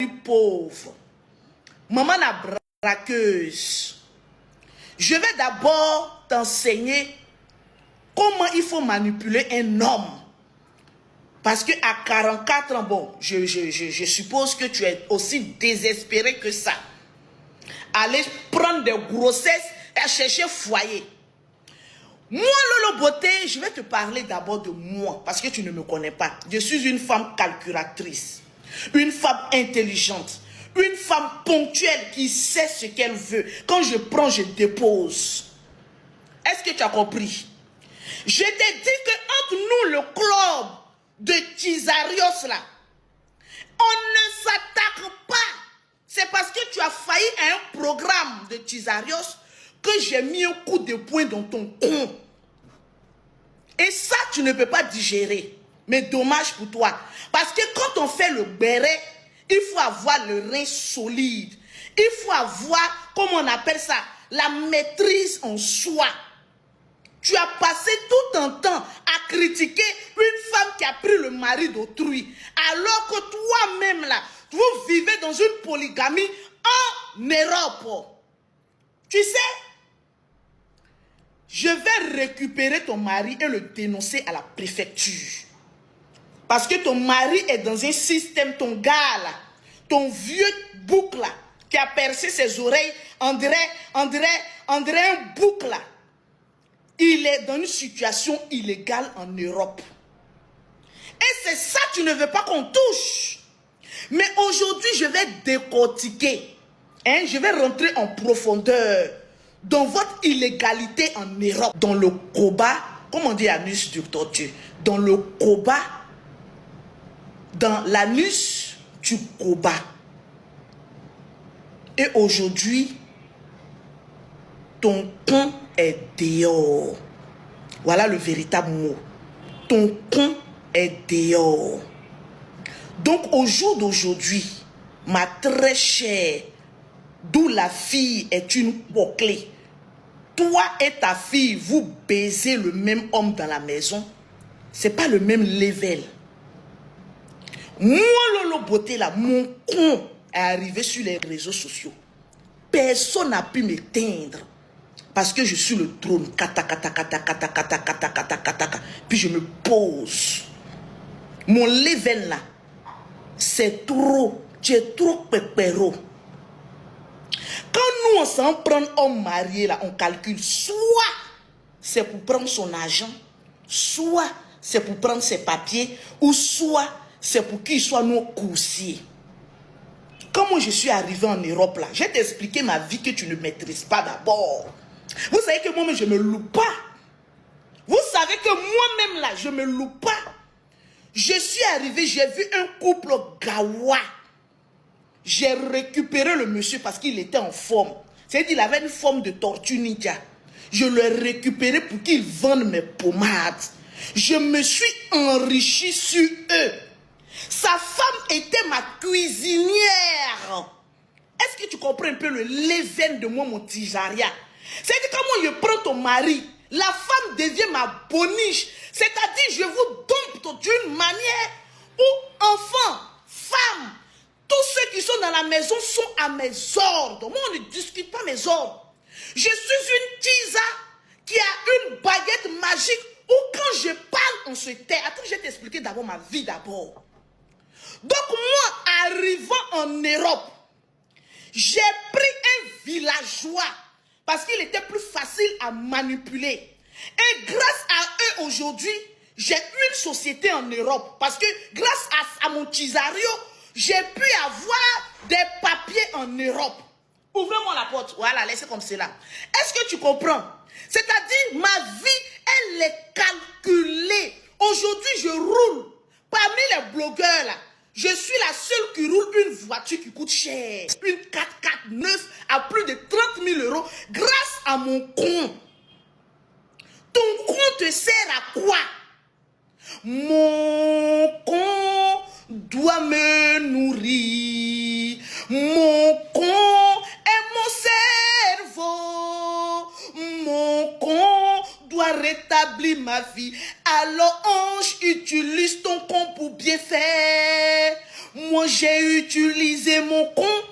pauvre. Maman la braqueuse. Je vais d'abord t'enseigner comment il faut manipuler un homme. Parce qu'à 44 ans, bon, je suppose que tu es aussi désespéré que ça. Aller prendre des grossesses et chercher foyer. Moi, Lolo Beauté, je vais te parler d'abord de moi, parce que tu ne me connais pas. Je suis une femme calculatrice, une femme intelligente, une femme ponctuelle qui sait ce qu'elle veut. Quand je prends, je dépose. Est-ce que tu as compris? Je t'ai dit que entre nous, le club de Tizarios là, on ne s'attaque pas. C'est parce que tu as failli à un programme de Tizarios que j'ai mis un coup de poing dans ton con. Et ça, tu ne peux pas digérer. Mais dommage pour toi. Parce que quand on fait le béret, il faut avoir le rein solide. Il faut avoir, comment on appelle ça, la maîtrise en soi. Tu as passé tout ton temps à critiquer une femme qui a pris le mari d'autrui. Alors que toi-même là, vous vivez dans une polygamie en Europe. Tu sais, je vais récupérer ton mari et le dénoncer à la préfecture. Parce que ton mari est dans un système, ton gars là, ton vieux bouc là, qui a percé ses oreilles, on dirait un bouc là. Il est dans une situation illégale en Europe. Et c'est ça que tu ne veux pas qu'on touche. Mais aujourd'hui, je vais décortiquer. Hein, je vais rentrer en profondeur dans votre illégalité en Europe. Dans le Koba, comment on dit anus du tortue? Dans le Koba, dans l'anus du Koba. Et aujourd'hui, ton con est dehors. Voilà le véritable mot. Ton con est dehors. Donc au jour d'aujourd'hui, ma très chère, d'où la fille est une bouclée. Toi et ta fille, vous baisez le même homme dans la maison. C'est pas le même level. Moi, Lolo Beauté là, mon con est arrivé sur les réseaux sociaux. Personne n'a pu m'éteindre. Parce que je suis le trône. Kata, kata, kata, kata, kata, kata, kata, kata, kata. Puis je me pose. Mon level là, c'est trop. Tu es trop pépéro. Quand nous on s'en prend homme marié là, on calcule soit c'est pour prendre son argent, soit c'est pour prendre ses papiers, ou soit c'est pour qu'il soit nos coursiers. Quand moi je suis arrivé en Europe là, je vais t'expliquer ma vie que tu ne maîtrises pas d'abord. Vous savez que moi-même je ne me loue pas. Vous savez que moi-même là, je ne me loue pas. Je suis arrivé, j'ai vu un couple gawa. J'ai récupéré le monsieur parce qu'il était en forme. C'est-à-dire qu'il avait une forme de tortue ninja. Je l'ai récupéré pour qu'il vende mes pommades. Je me suis enrichi sur eux. Sa femme était ma cuisinière. Est-ce que tu comprends un peu le level de moi, mon tijaria? C'est-à-dire que quand moi je prends ton mari, la femme devient ma boniche. C'est-à-dire je vous dompte d'une manière où enfants, femmes, tous ceux qui sont dans la maison sont à mes ordres. Moi, on ne discute pas mes ordres. Je suis une tisa qui a une baguette magique où quand je parle, on se tait. Attends, je vais t'expliquer d'abord ma vie d'abord. Donc moi, arrivant en Europe, j'ai pris un villageois parce qu'il était plus facile à manipuler. Et grâce à eux aujourd'hui, j'ai une société en Europe. Parce que grâce à mon tisario, j'ai pu avoir des papiers en Europe. Ouvrez-moi la porte. Voilà, laissez comme cela. Est-ce que tu comprends? C'est-à-dire, ma vie, elle est calculée. Aujourd'hui, je roule. Parmi les blogueurs, là, je suis la seule qui roule une voiture qui coûte cher. Une 4x4 neuf à plus de 30 000 euros grâce à mon con. Ton con te sert à quoi? Mon con doit me nourrir. Mon con est mon cerveau. Mon con doit rétablir ma vie. Alors ange, utilise ton con pour bien faire. Moi Moi, j'ai utilisé mon compte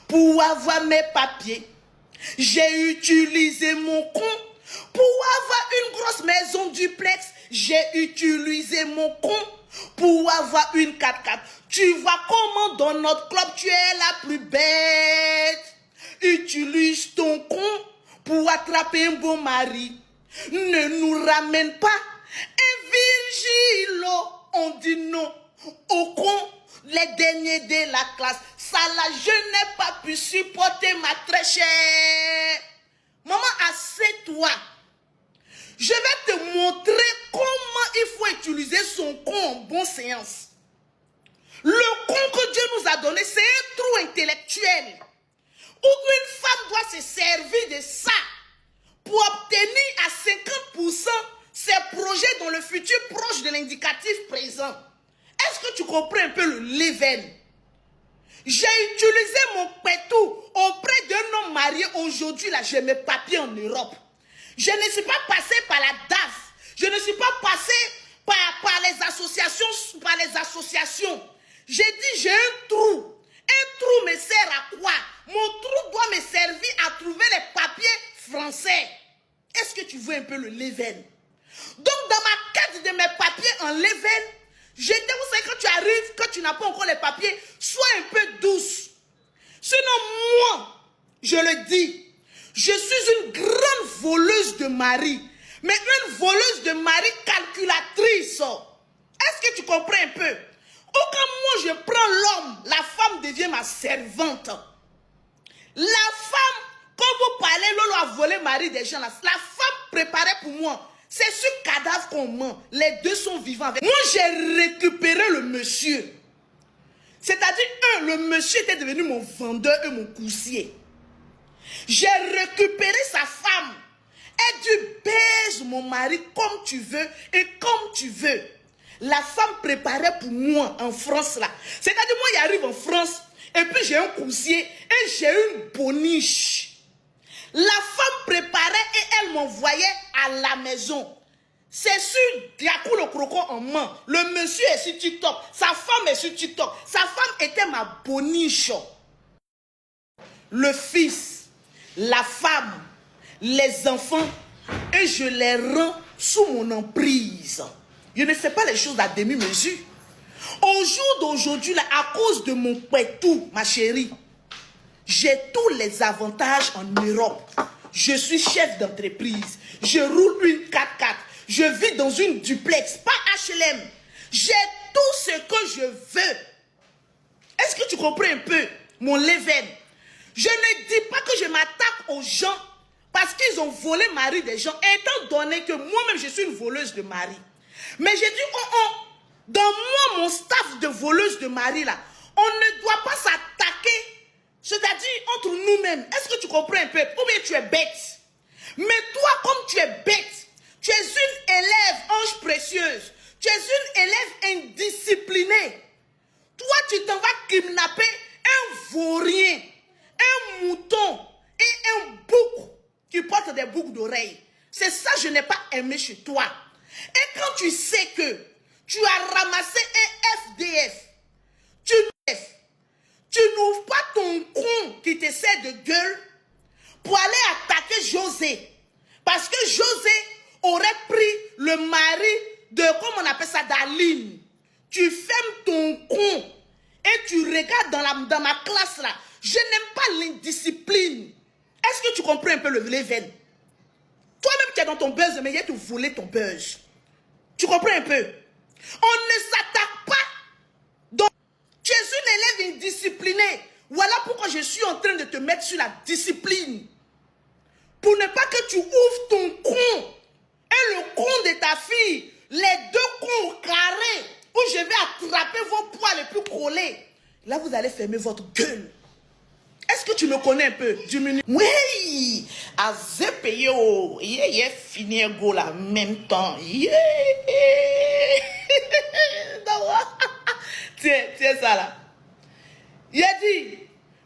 pour avoir mes papiers. J'ai utilisé mon compte pour avoir une grosse maison duplex. J'ai utilisé mon compte pour avoir une 4x4. Tu vois comment dans notre club, tu es la plus bête. Utilise ton compte pour attraper un bon mari. Ne nous ramène pas un Virgilo. On dit non au con, les derniers de la classe. Ça là, je n'ai pas pu supporter ma très chère. Maman, assieds-toi. Je vais te montrer comment il faut utiliser son con en bonne séance. Le con que Dieu nous a donné, c'est un trou intellectuel. Où une femme doit se servir de ça pour obtenir à 50% ses projets dans le futur proche de l'indicatif présent. Est-ce que tu comprends un peu le level? J'ai utilisé mon pétou auprès d'un homme marié. Aujourd'hui, là, j'ai mes papiers en Europe. Je ne suis pas passé par la DAF. Je ne suis pas passé par les associations. J'ai dit, j'ai un trou. Un trou me sert à quoi? Mon trou doit me servir à trouver les papiers français. Est-ce que tu vois un peu le level? Donc, dans ma quête de mes papiers en level, vous savez, quand tu arrives, quand tu n'as pas encore les papiers, sois un peu douce. Sinon, moi, je le dis, je suis une grande voleuse de mari, mais une voleuse de mari calculatrice. Est-ce que tu comprends un peu? Quand moi je prends l'homme, la femme devient ma servante. La femme, quand vous parlez, Lolo a volé mari des gens, la femme préparait pour moi. C'est sur cadavre qu'on ment. Les deux sont vivants avec. Moi, j'ai récupéré le monsieur. C'est-à-dire, le monsieur était devenu mon vendeur et mon coursier. J'ai récupéré sa femme. Elle dit, baise mon mari comme tu veux et comme tu veux. La femme préparait pour moi en France là. C'est-à-dire, moi, j'arrive en France et puis j'ai un coursier et j'ai une boniche. La femme préparait et elle m'envoyait à la maison. C'est sur Diakou le croco en main. Le monsieur est sur TikTok. Sa femme est sur TikTok. Sa femme était ma boniche. Le fils, la femme, les enfants, et je les rends sous mon emprise. Je ne fais pas les choses à demi-mesure. Au jour d'aujourd'hui, à cause de mon pétou, ma chérie, j'ai tous les avantages en Europe. Je suis chef d'entreprise. Je roule une 4x4. Je vis dans une duplex, pas HLM. J'ai tout ce que je veux. Est-ce que tu comprends un peu mon level? Je ne dis pas que je m'attaque aux gens parce qu'ils ont volé mari des gens, étant donné que moi-même je suis une voleuse de mari. Mais j'ai dit, dans moi, mon staff de voleuse de mari, là, on ne doit pas s'attaquer. C'est-à-dire entre nous-mêmes. Est-ce que tu comprends un peu? Ou bien tu es bête. Mais toi, comme tu es bête, tu es une élève ange précieuse. Tu es une élève indisciplinée. Toi, tu t'en vas kidnapper un vaurien, un mouton et un bouc qui porte des boucles d'oreilles. C'est ça que je n'ai pas aimé chez toi. Et quand tu sais que tu as ramassé un FDF, tu n'ouvres pas ton con qui te sert de gueule pour aller attaquer José. Parce que José aurait pris le mari de, comment on appelle ça, d'Aline. Tu fermes ton con et tu regardes dans ma classe là. Je n'aime pas l'indiscipline. Est-ce que tu comprends un peu le level? Toi-même tu es dans ton buzz, mais il y a te voler ton buzz. Tu comprends un peu? On ne s'attaque pas. Donc, tu es une élève indisciplinée. Voilà pourquoi je suis en train de te mettre sur la discipline. Pour ne pas que tu ouvres ton con et le con de ta fille, les deux cons au carré, où je vais attraper vos poids les plus collés. Là, vous allez fermer votre gueule. Est-ce que tu me connais un peu? Oui, à Zepeyo, il a fini un goal en même temps. Tiens ça là. Il a dit,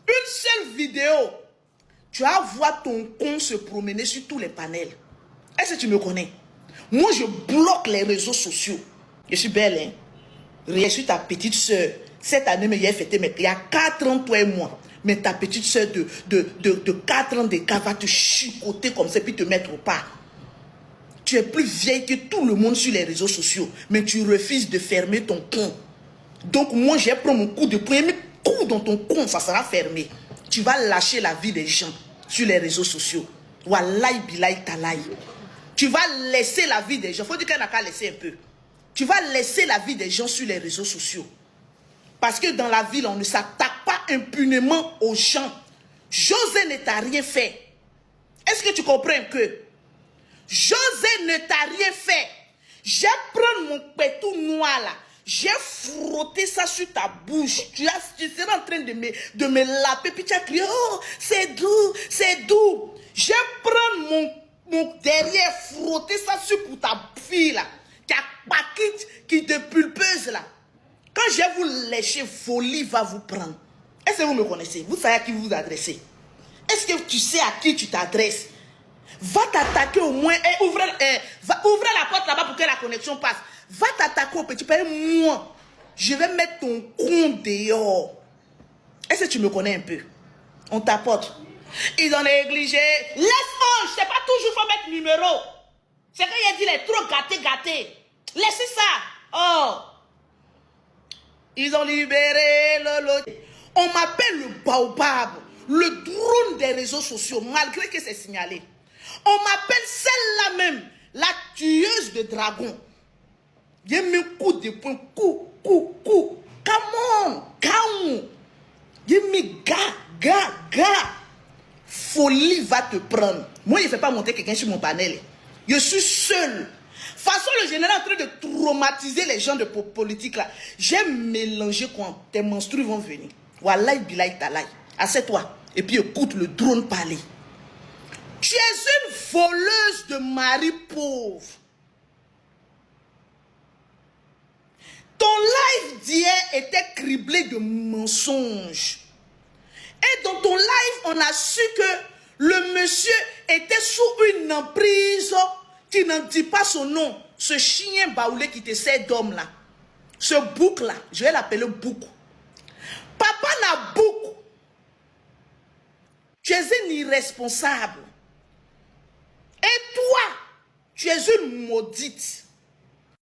une seule vidéo, tu vas voir ton con se promener sur tous les panels. Est-ce que tu me connais? Moi, je bloque les réseaux sociaux. Je suis belle, hein? Je suis ta petite soeur. Cette année, mais il a fêté, mais il y a 4 ans, toi et moi. Mais ta petite soeur de 4 ans d'écart va te chicoter comme ça, puis te mettre au pas. Tu es plus vieille que tout le monde sur les réseaux sociaux, mais tu refuses de fermer ton con. Donc moi, j'ai pris mon coup de poing, mais coup dans ton con, ça sera fermé. Tu vas lâcher la vie des gens sur les réseaux sociaux. Wallahi billahi talahi. Tu vas laisser la vie des gens. Faut dire qu'elle n'a qu'à laisser un peu. Tu vas laisser la vie des gens sur les réseaux sociaux. Parce que dans la ville, on ne s'attaque pas impunément aux gens. José ne t'a rien fait. Est-ce que tu comprends que José ne t'a rien fait? J'ai pris mon pétou noir là. J'ai frotté ça sur ta bouche. Tu seras en train de me laper. Puis tu as crié, oh, c'est doux, c'est doux. J'ai pris mon derrière, frotté ça sur pour ta fille là. Qui te pulpeuse là. Quand je vais vous lécher, folie va vous prendre. Est-ce que vous me connaissez? Vous savez à qui vous vous adressez? Est-ce que tu sais à qui tu t'adresses? Va t'attaquer au moins et ouvre la porte là-bas pour que la connexion passe. Va t'attaquer au petit père. Moi, je vais mettre ton compte dehors. Est-ce que tu me connais un peu? On t'apporte. Ils ont négligé. Laisse-moi, je sais pas toujours faut mettre numéro. C'est quand il a dit, il est trop gâté. Laissez ça. Oh. Ils ont libéré Lolo. On m'appelle le baobab, le drone des réseaux sociaux, malgré que c'est signalé. On m'appelle celle-là même, la tueuse de dragons. Il y a mis un coup de poing, coup. Come on. Il y a mis gars. Folie va te prendre. Moi, je ne fais pas monter quelqu'un sur mon panel. Je suis seul. Façon, le général est en train de traumatiser les gens de politique là. J'ai mélangé quoi. Tes menstrues vont venir. Wallahi billahi talahi. Assieds-toi. Et puis écoute le drone parler. Tu es une voleuse de mari pauvre. Ton live d'hier était criblé de mensonges. Et dans ton live, on a su que le monsieur était sous une emprise qui n'en dit pas son nom. Ce chien baoulé qui te sert d'homme là. Ce bouc là, je vais l'appeler bouc. Papa n'a bouc. Tu es une irresponsable. Et toi, tu es une maudite.